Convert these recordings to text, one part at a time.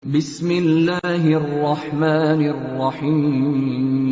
بسم الله الرحمن الرحيم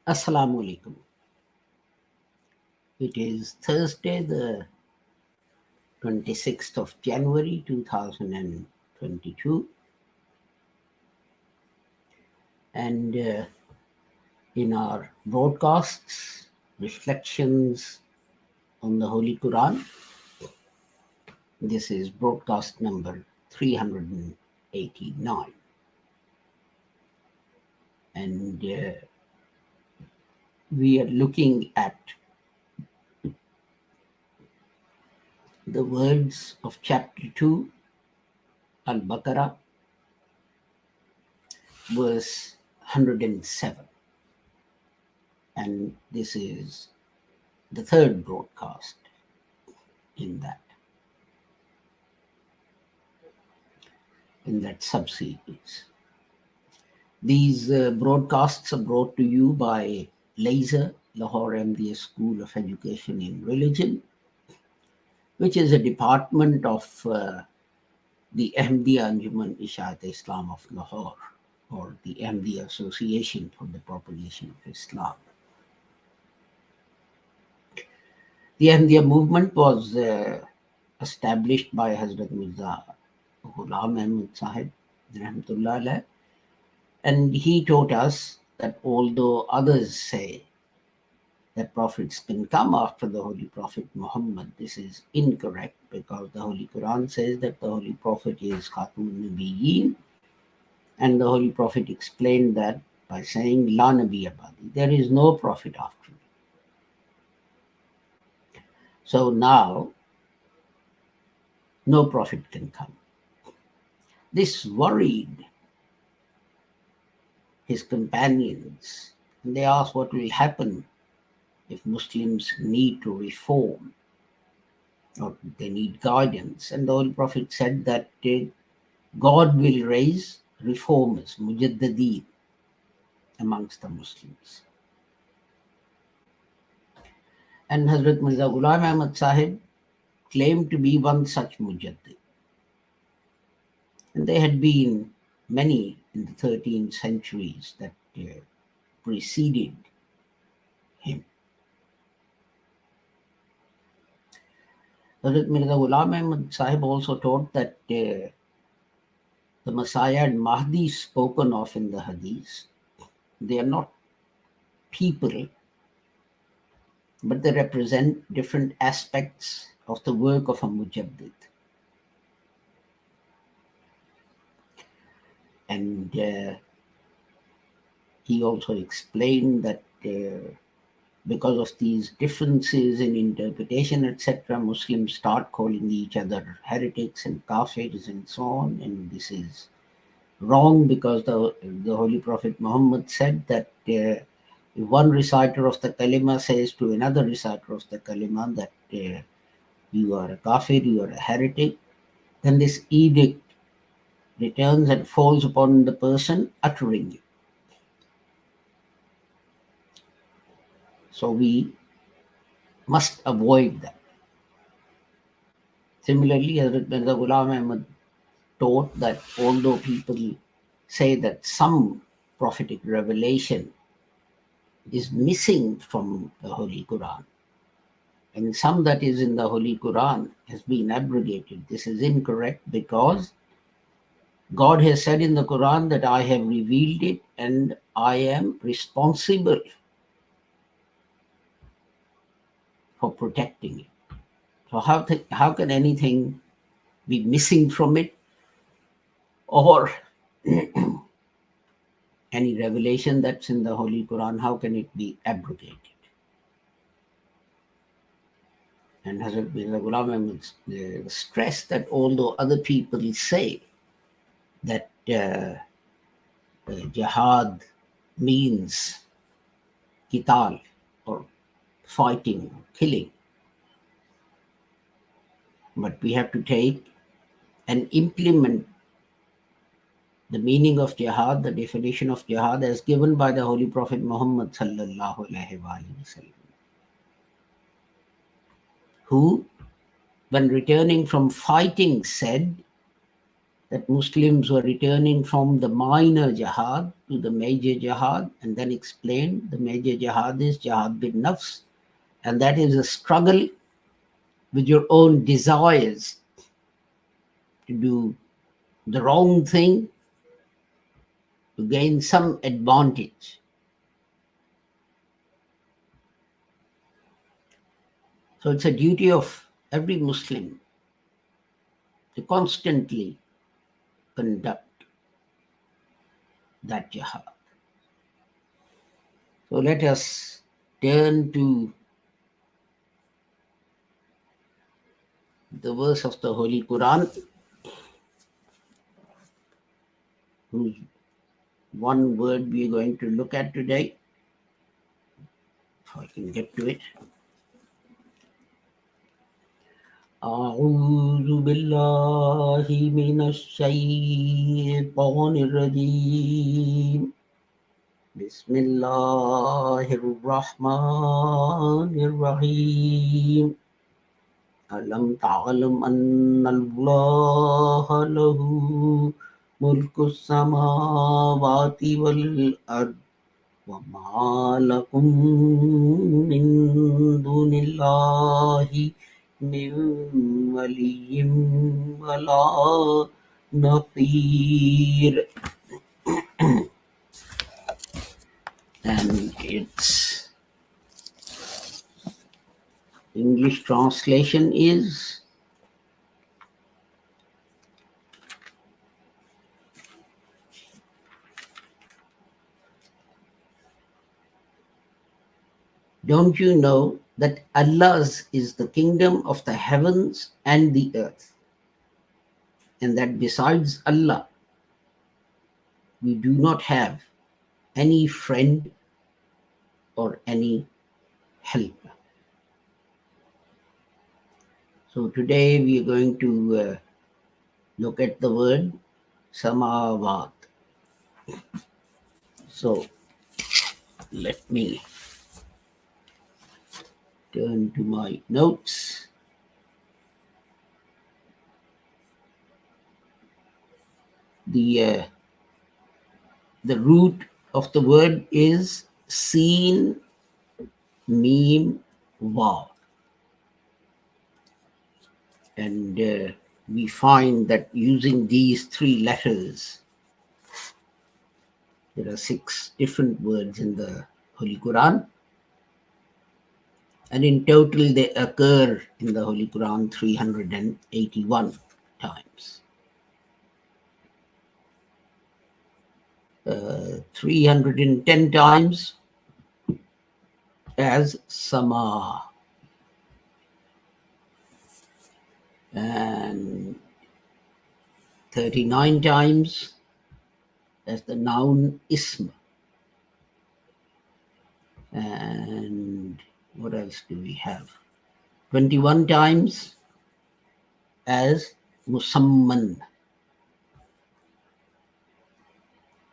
Assalamu alaikum. It is Thursday, the 26th of January 2022, and in our broadcasts, reflections on the Holy Quran, this is broadcast number 389. And we are looking at the words of chapter 2, Al-Baqarah, verse 107. And this is the third broadcast in that sub-series. These broadcasts are brought to you by LASER, Lahore Ahmadiyya School of Education in Religion, which is a department of the Ahmadiyya Anjuman Ishaat Islam of Lahore, or the Ahmadiyya Association for the Propagation of Islam. The Ahmadiyya movement was established by Hazrat Mirza Ghulam Ahmad Sahib, Rahmatullah Alayh, and he taught us that although others say that prophets can come after the Holy Prophet Muhammad, this is incorrect, because the Holy Quran says that the Holy Prophet is Khatamun Nabiyyin, and the Holy Prophet explained that by saying, La Nabi Abadi, there is no prophet after me. So now, no prophet can come. This worried his companions, and they asked what will happen if Muslims need to reform or they need guidance. And the Holy Prophet said that God will raise reformers, mujaddideen, amongst the Muslims. And Hazrat Mirza Ghulam Ahmad Sahib claimed to be one such mujaddid. And there had been many in the 13 centuries that preceded him. Hazrat Mirza Ghulam Ahmad Sahib also taught that the Messiah and Mahdi spoken of in the Hadith, they are not people, but they represent different aspects of the work of a mujaddid. And he also explained that because of these differences in interpretation, etc., Muslims start calling each other heretics and kafirs and so on. And this is wrong, because the Holy Prophet Muhammad said that if one reciter of the kalima says to another reciter of the kalima that you are a kafir, you are a heretic, then this edict returns and falls upon the person uttering it. So we must avoid that. Similarly, Hazrat Mirza Ghulam Ahmad taught that although people say that some prophetic revelation is missing from the Holy Quran, and some that is in the Holy Quran has been abrogated, this is incorrect, because God has said in the Quran that I have revealed it and I am responsible for protecting it. So how can anything be missing from it, or any revelation that's in the Holy Quran, how can it be abrogated? And Hazrat Mirza Ghulam Ahmad stressed that although other people say that jihad means qital, or fighting, killing, but we have to take and implement the meaning of jihad, the definition of jihad as given by the Holy Prophet Muhammad sallallahu alaihi wasallam, who, when returning from fighting, said that Muslims were returning from the minor jihad to the major jihad, and then explained the major jihad is jihad bin nafs, and that is a struggle with your own desires to do the wrong thing to gain some advantage. So it's a duty of every Muslim to constantly conduct that jihad. So let us turn to the verse of the Holy Quran, whose one word we are going to look at today, if I can get to it. أعوذ بالله من الشيطان الرجيم بسم الله الرحمن الرحيم ألم تعلم أن الله له ملك السماوات والأرض وما لكم من دون الله من ولي ولا نصير. And its English translation is, don't you know that Allah's is the kingdom of the heavens and the earth, and that besides Allah, we do not have any friend or any helper. So today we are going to look at the word samawat. So let me turn to my notes. The root of the word is Seen Meme Vav, and we find that using these three letters, there are 6 different words in the Holy Quran, and in total they occur in the Holy Quran 381 times. 310 times as Sama, and 39 times as the noun Ism. And what else do we have? 21 times as Musamman,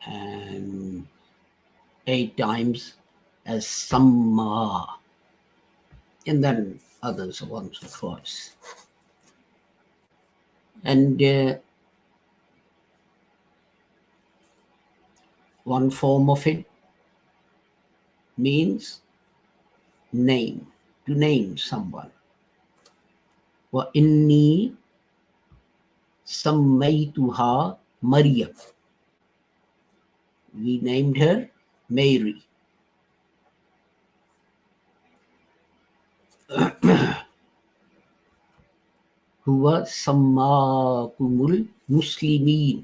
and 8 times as Samma, and then others once or twice. And one form of it means name, to name someone. Wa inni sammaytuha Maryam. We named her Mary. Huwa sammakumul muslimin.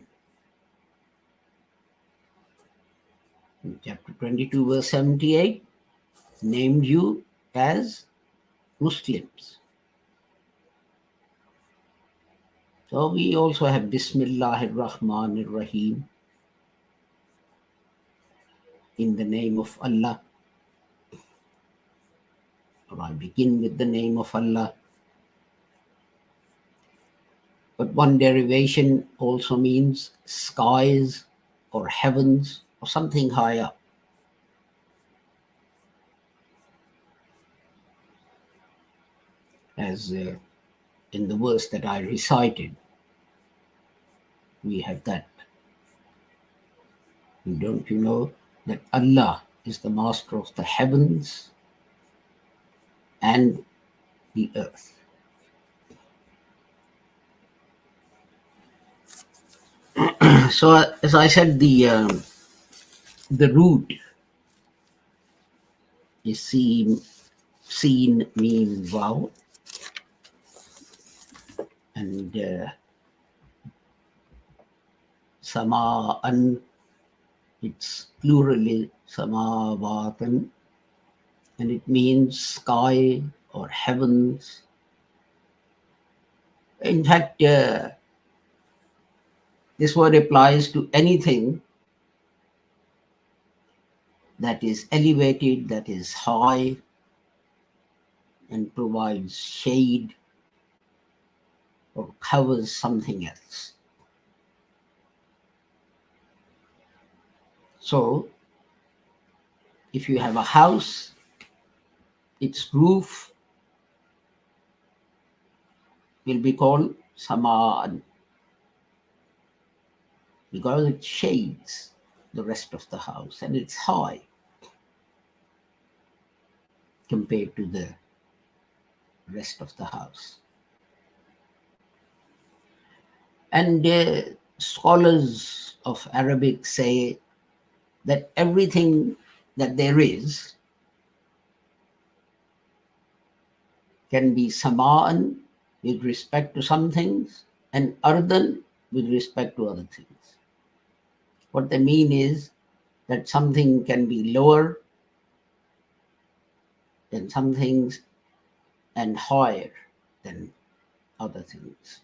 In chapter 22, verse 78, named you as Muslims. So we also have Bismillahir Rahmanir Rahim, in the name of Allah. Or I begin with the name of Allah. But one derivation also means skies or heavens or something high up. As in the verse that I recited, we have that. And don't you know that Allah is the master of the heavens and the earth? So, as I said, the root is seen, meme, wow, and sama'an, it's plurally samawatan, and it means sky or heavens. In fact, this word applies to anything that is elevated, that is high, and provides shade or covers something else. So, if you have a house, its roof will be called samaan, because it shades the rest of the house and it's high compared to the rest of the house. And scholars of Arabic say that everything that there is can be samaan with respect to some things and ardan with respect to other things. What they mean is that something can be lower than some things and higher than other things.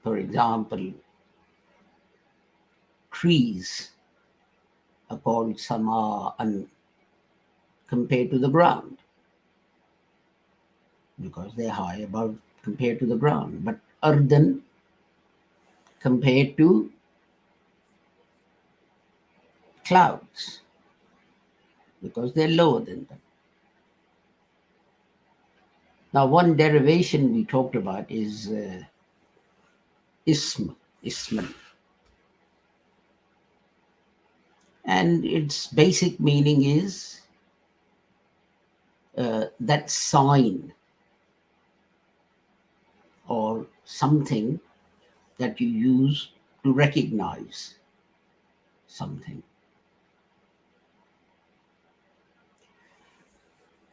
For example, trees are called sama'an compared to the ground, because they're high above compared to the ground, but ardan compared to clouds, because they're lower than them. Now, one derivation we talked about is isman. And its basic meaning is that sign or something that you use to recognize something.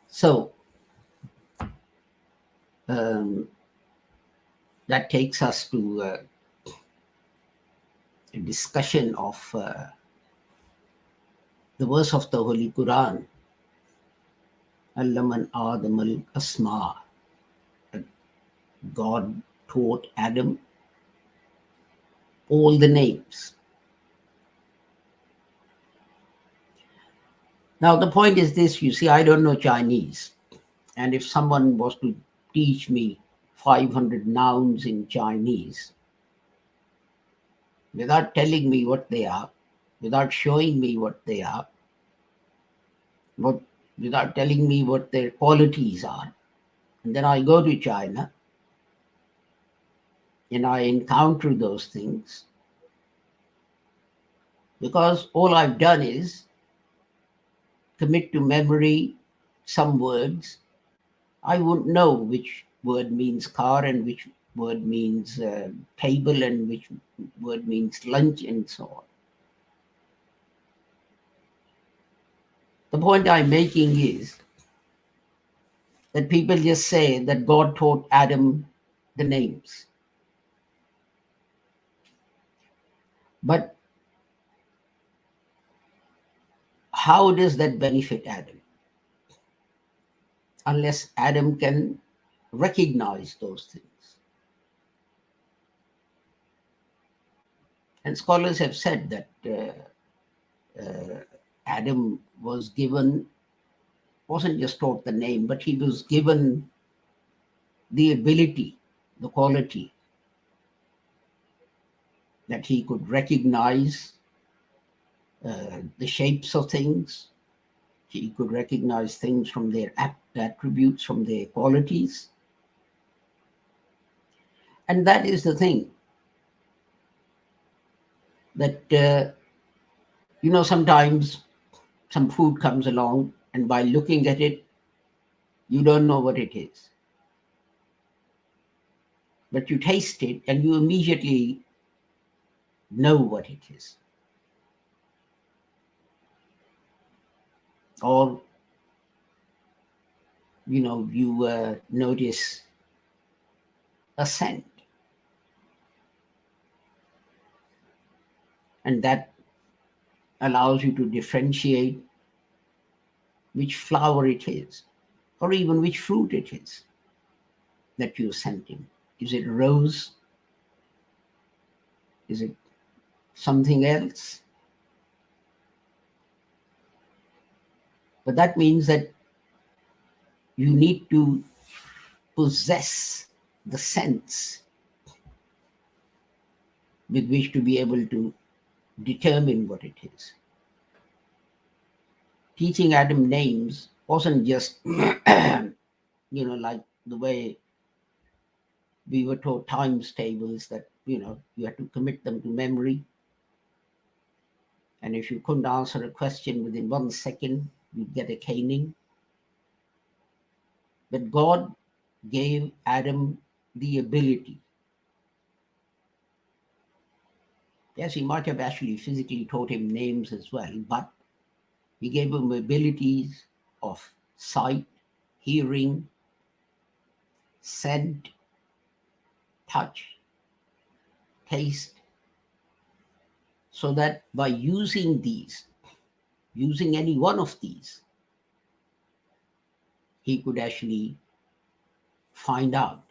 So that takes us to a discussion of the verse of the Holy Quran, Allaman Adam al-Asma. God taught Adam all the names. Now, the point is this, you see, I don't know Chinese. And if someone was to teach me 500 nouns in Chinese, without telling me what they are, without showing me what they are, without telling me what their qualities are, and then I go to China and I encounter those things, because all I've done is commit to memory some words, I wouldn't know which word means car and which word means table and which word means lunch and so on. The point I'm making is that people just say that God taught Adam the names. But how does that benefit Adam? Unless Adam can recognize those things. And scholars have said that Adam wasn't just taught the name, but he was given the ability, the quality that he could recognize the shapes of things. He could recognize things from their attributes, from their qualities. And that is the thing that, sometimes some food comes along and by looking at it, you don't know what it is. But you taste it and you immediately know what it is. Or, you notice a scent. And that allows you to differentiate which flower it is, or even which fruit it is that you're scenting. Is it rose? Is it something else? But that means that you need to possess the sense with which to be able to determine what it is. Teaching Adam names wasn't just, like the way we were taught times tables that, you had to commit them to memory. And if you couldn't answer a question within 1 second, you'd get a caning. But God gave Adam the ability. Yes, he might have actually physically taught him names as well, but he gave him abilities of sight, hearing, scent, touch, taste, so that by using any one of these, he could actually find out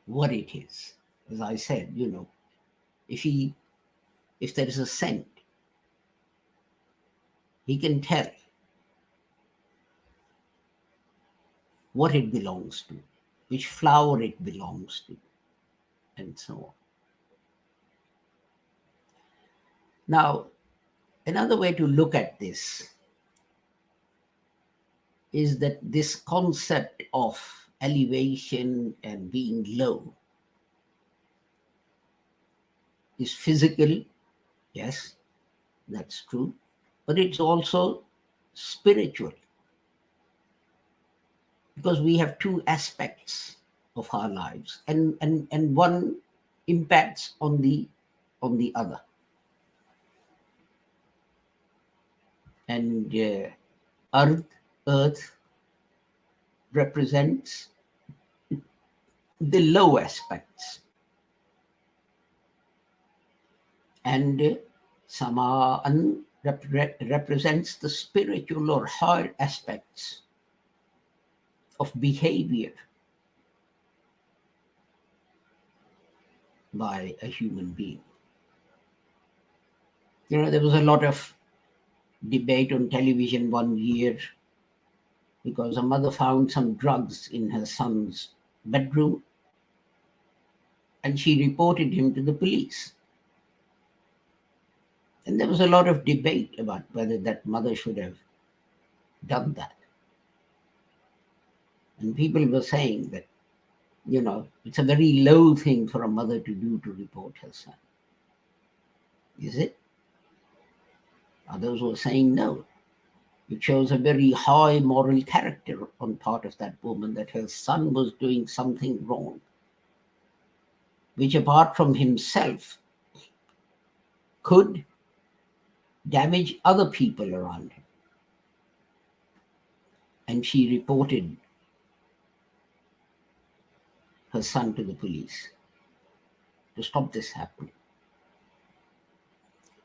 what it is. As I said, if there is a scent, he can tell what it belongs to, which flower it belongs to, and so on. Now, another way to look at this is that this concept of elevation and being low is physical. Yes, that's true. But it's also spiritual. Because we have two aspects of our lives, and one impacts on the other. And earth represents the low aspects, and Samaan represents the spiritual or higher aspects of behavior by a human being. There was a lot of debate on television one year because a mother found some drugs in her son's bedroom and she reported him to the police. And there was a lot of debate about whether that mother should have done that. And people were saying that, it's a very low thing for a mother to do, to report her son. Is it? Others were saying no. It shows a very high moral character on part of that woman that her son was doing something wrong, which apart from himself could damage other people around him. And she reported her son to the police to stop this happening.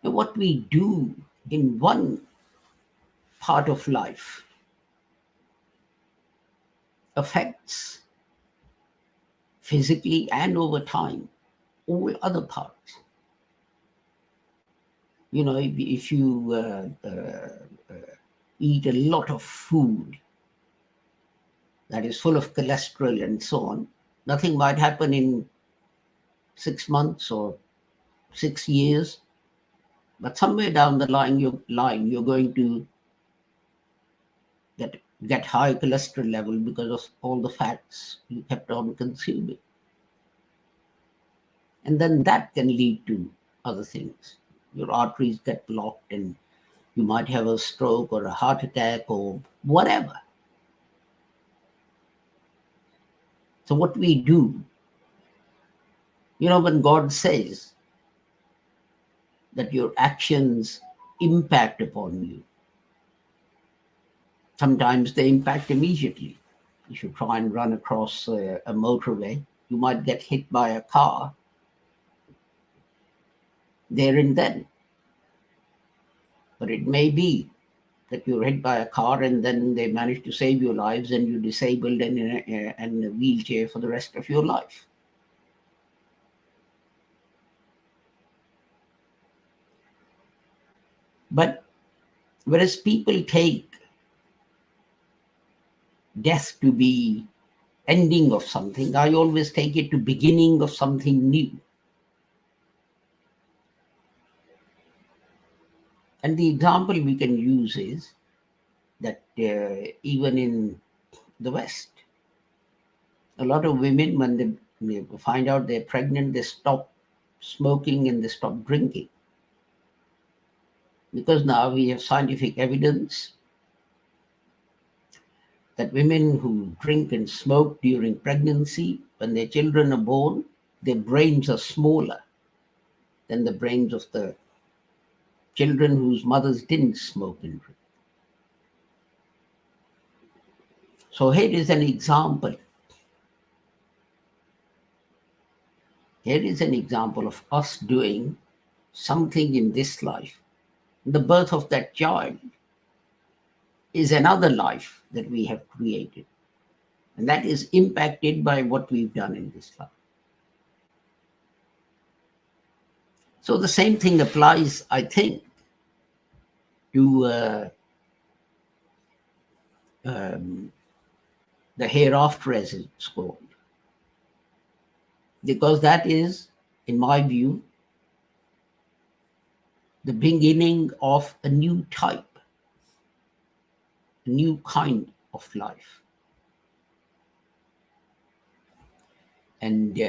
And what we do in one part of life affects physically and over time all other parts. You know, if you eat a lot of food that is full of cholesterol and so on, nothing might happen in 6 months or 6 years, but somewhere down the line you're going to get high cholesterol level because of all the fats you kept on consuming. And then that can lead to other things. Your arteries get blocked and you might have a stroke or a heart attack or whatever. So what we do, you know, when God says that your actions impact upon you, sometimes they impact immediately. If you try and run across a motorway, you might get hit by a car there and then. But it may be that you're hit by a car and then they manage to save your lives and you're disabled and in a wheelchair for the rest of your life. But whereas people take death to be ending of something, I always take it to beginning of something new. And the example we can use is that even in the West, a lot of women, when they find out they're pregnant, they stop smoking and they stop drinking. Because now we have scientific evidence that women who drink and smoke during pregnancy, when their children are born, their brains are smaller than the brains of the children whose mothers didn't smoke and drink. So here is an example. Here is an example of us doing something in this life. The birth of that child is another life that we have created. And that is impacted by what we've done in this life. So the same thing applies, I think, to the hereafter, as it's called. Because that is, in my view, the beginning of a new type, a new kind of life. And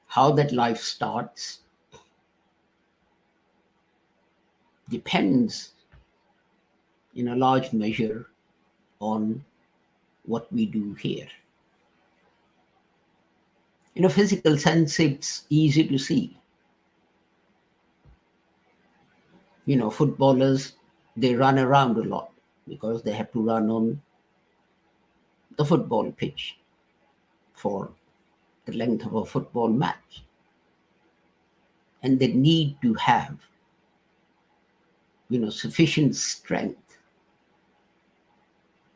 how that life starts depends in a large measure on what we do here. In a physical sense, it's easy to see. You know, footballers, they run around a lot because they have to run on the football pitch for the length of a football match. And they need to have, you know, sufficient strength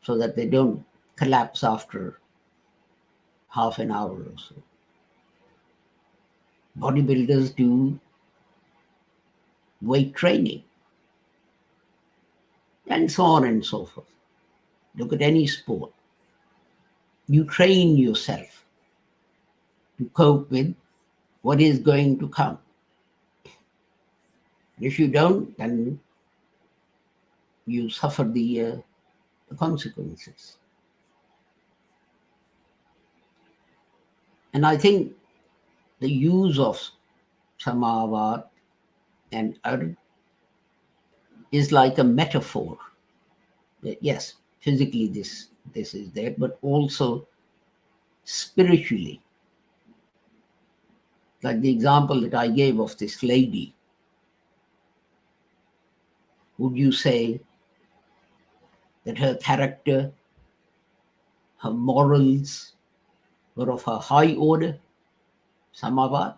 so that they don't collapse after half an hour or so. Bodybuilders do weight training and so on and so forth. Look at any sport. You train yourself to cope with what is going to come. If you don't, then you suffer the consequences. And I think the use of Samavad and Ard is like a metaphor that yes, physically this this is there, but also spiritually. Like the example that I gave of this lady, would you say that her character, her morals were of a high order, Samavad?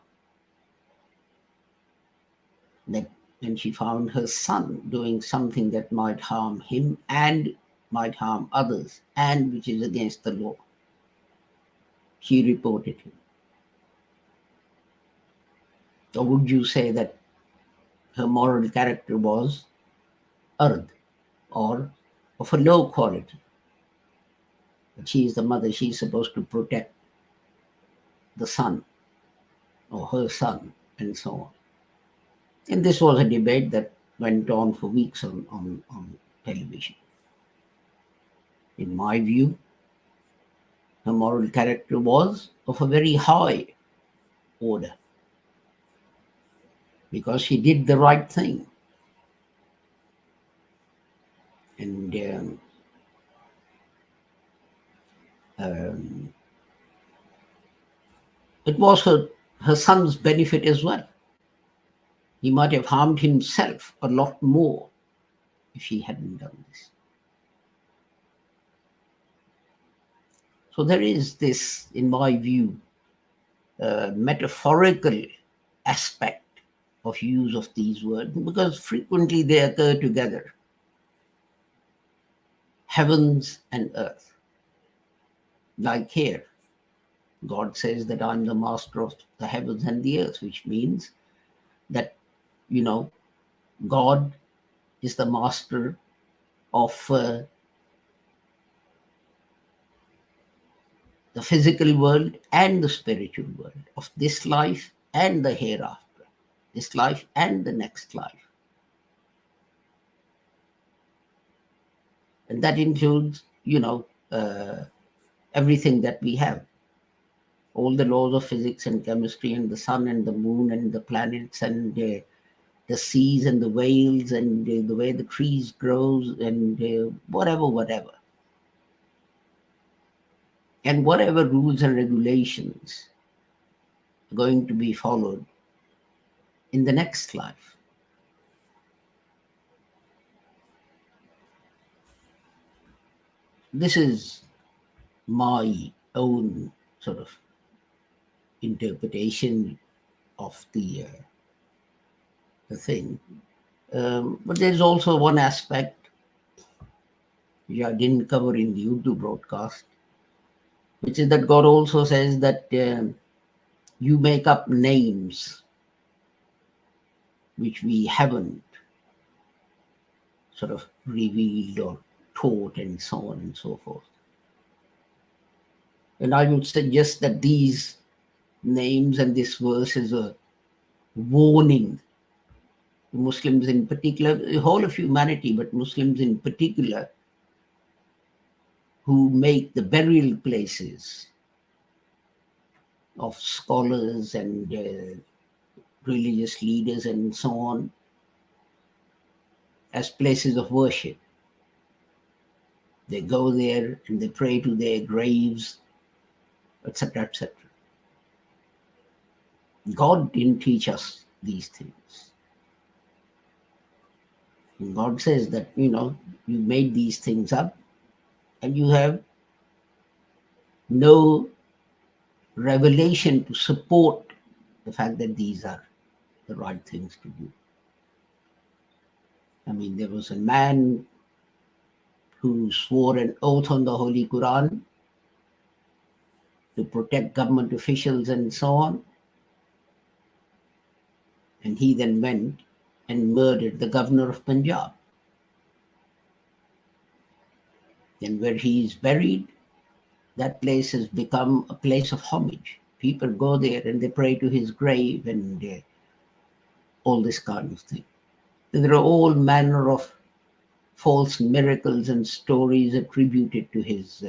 That when she found her son doing something that might harm him and might harm others and which is against the law, she reported him. Or would you say that her moral character was ard or of a low quality? That she is the mother, she is supposed to protect the son or her son and so on. And this was a debate that went on for weeks on television. In my view, her moral character was of a very high order because she did the right thing. And it was her son's benefit as well. He might have harmed himself a lot more if she hadn't done this. So there is this, in my view, metaphorical aspect of use of these words because frequently they occur together. Heavens and earth. Like here, God says that I'm the master of the heavens and the earth, which means that, God is the master of the physical world and the spiritual world, of this life and the hereafter, this life and the next life. And that includes, everything that we have. All the laws of physics and chemistry and the sun and the moon and the planets and the seas and the whales and the way the trees grows and whatever. And whatever rules and regulations are going to be followed in the next life. This is my own sort of interpretation of the thing. But there's also one aspect which I didn't cover in the Urdu broadcast, which is that God also says that you make up names which we haven't sort of revealed or taught and so on and so forth. And I would suggest that these names and this verse is a warning to Muslims in particular, the whole of humanity, but Muslims in particular, who make the burial places of scholars and religious leaders and so on as places of worship. They go there and they pray to their graves, etc., etc. God didn't teach us these things. And God says that, you made these things up and you have no revelation to support the fact that these are the right things to do. I mean, there was a man who swore an oath on the Holy Quran to protect government officials and so on. And he then went and murdered the governor of Punjab. And where he is buried, that place has become a place of homage. People go there and they pray to his grave and all this kind of thing. And there are all manner of false miracles and stories attributed to his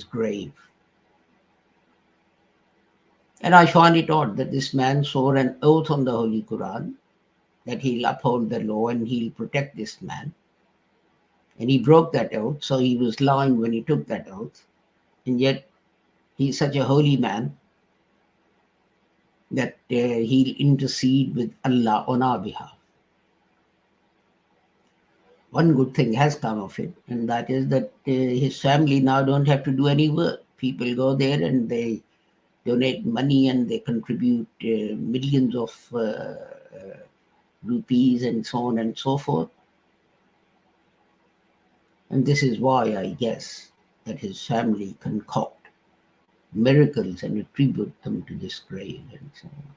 grave. And I find it odd that this man swore an oath on the Holy Quran that he'll uphold the law and he'll protect this man. And he broke that oath, so he was lying when he took that oath. And yet he's such a holy man that he'll intercede with Allah on our behalf. One good thing has come of it, and that is that his family now don't have to do any work. People go there and they donate money and they contribute millions of rupees and so on and so forth. And this is why I guess that his family concoct miracles and attribute them to this grave and so on.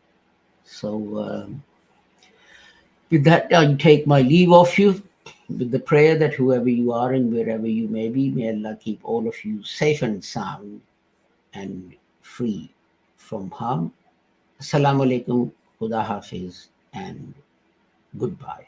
So, with that, I take my leave of you with the prayer that whoever you are and wherever you may be, may Allah keep all of you safe and sound and free from harm. Assalamu alaikum, Khuda Hafiz, and goodbye.